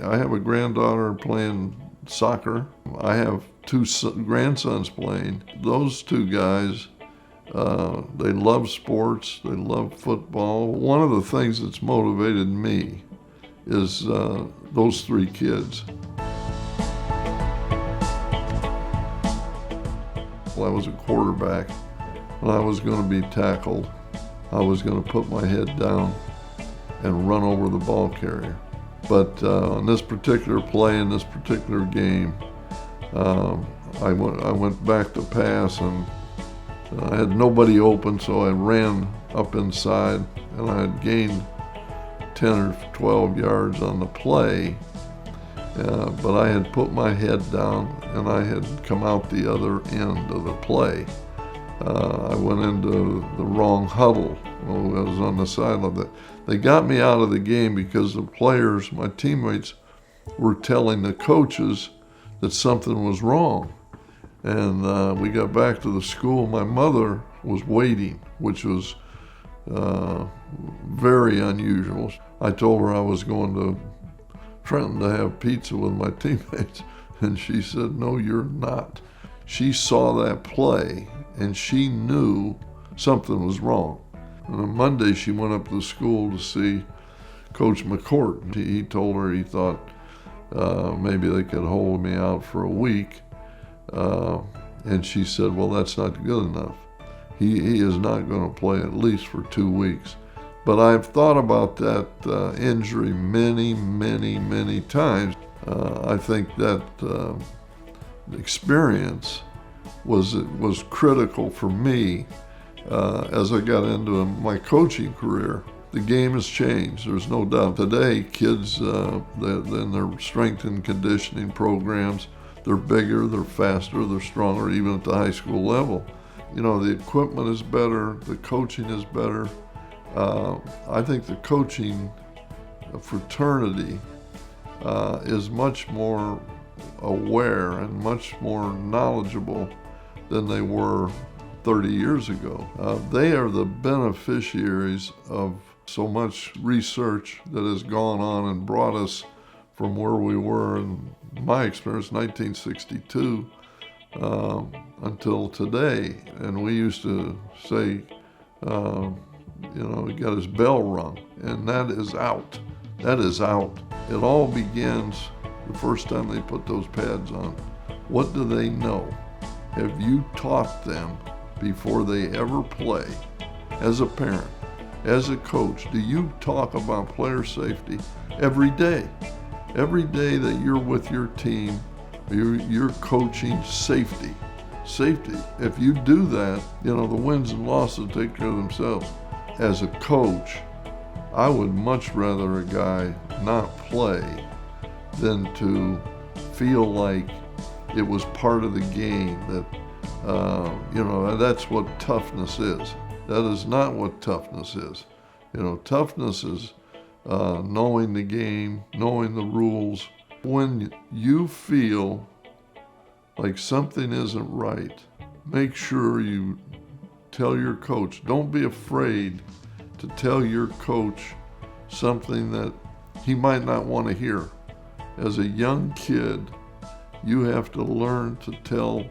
I have a granddaughter playing soccer. I have two grandsons playing. Those two guys, they love sports, they love football. One of the things that's motivated me is those three kids. Well, I was a quarterback. When I was going to be tackled, I was going to put my head down and run over the ball carrier. But on this particular play, in this particular game, I went back to pass, and I had nobody open, so I ran up inside, and I had gained 10 or 12 yards on the play, but I had put my head down, and I had come out the other end of the play. I went into the wrong huddle. I was on the sideline. They got me out of the game because the players, my teammates, were telling the coaches that something was wrong. And we got back to the school. My mother was waiting, which was very unusual. I told her I was going to Trenton to have pizza with my teammates, and she said, "No, you're not." She saw that play, and she knew something was wrong. And on Monday, she went up to the school to see Coach McCourt. He told her he thought maybe they could hold me out for a week. And she said, "Well, that's not good enough. He is not going to play at least for 2 weeks." But I've thought about that injury many times. I think that experience was critical for me as I got into my coaching career. The game has changed, there's no doubt. Today, kids in their strength and conditioning programs, they're bigger, they're faster, they're stronger, even at the high school level. You know, the equipment is better, the coaching is better. I think the coaching fraternity is much more aware and much more knowledgeable than they were 30 years ago. They are the beneficiaries of so much research that has gone on and brought us from where we were in my experience, 1962, until today. And we used to say, he got his bell rung, and that is out. That is out. It all begins the first time they put those pads on. What do they know? Have you taught them before they ever play? As a parent, as a coach, do you talk about player safety every day? Every day that you're with your team, you're coaching safety. Safety. If you do that, the wins and losses take care of themselves. As a coach, I would much rather a guy not play than to feel like it was part of the game, that, that's what toughness is. That is not what toughness is. Toughness is knowing the game, knowing the rules. When you feel like something isn't right, make sure you tell your coach. Don't be afraid to tell your coach something that he might not want to hear. As a young kid, you have to learn to tell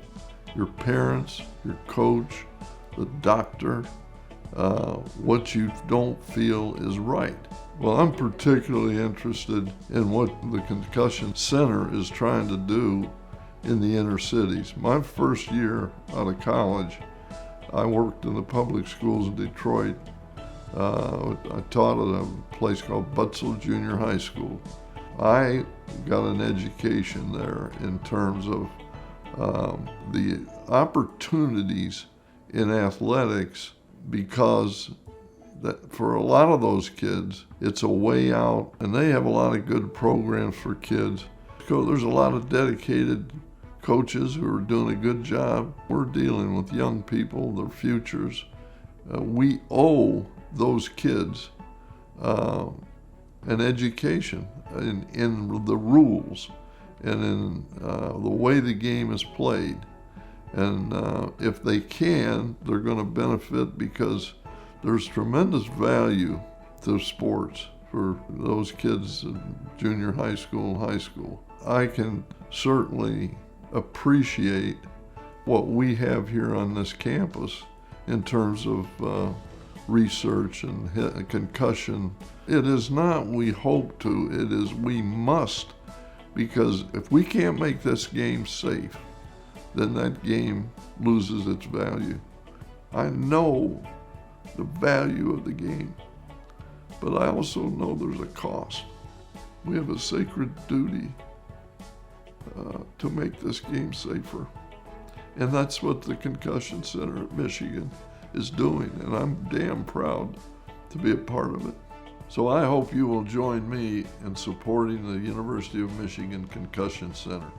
your parents, your coach, the doctor, what you don't feel is right. Well, I'm particularly interested in what the Concussion Center is trying to do in the inner cities. My first year out of college, I worked in the public schools in Detroit. I taught at a place called Butzel Junior High School. I got an education there in terms of the opportunities in athletics, because that for a lot of those kids, it's a way out, and they have a lot of good programs for kids. So there's a lot of dedicated coaches who are doing a good job. We're dealing with young people, their futures. We owe those kids an education in the rules and in the way the game is played. And if they can, they're going to benefit, because there's tremendous value to sports for those kids in junior high school and high school. I can certainly appreciate what we have here on this campus in terms of research and concussion. It is not we hope to, it is we must, because if we can't make this game safe, then that game loses its value. I know the value of the game, but I also know there's a cost. We have a sacred duty to make this game safer. And that's what the Concussion Center at Michigan is doing, and I'm damn proud to be a part of it. So I hope you will join me in supporting the University of Michigan Concussion Center.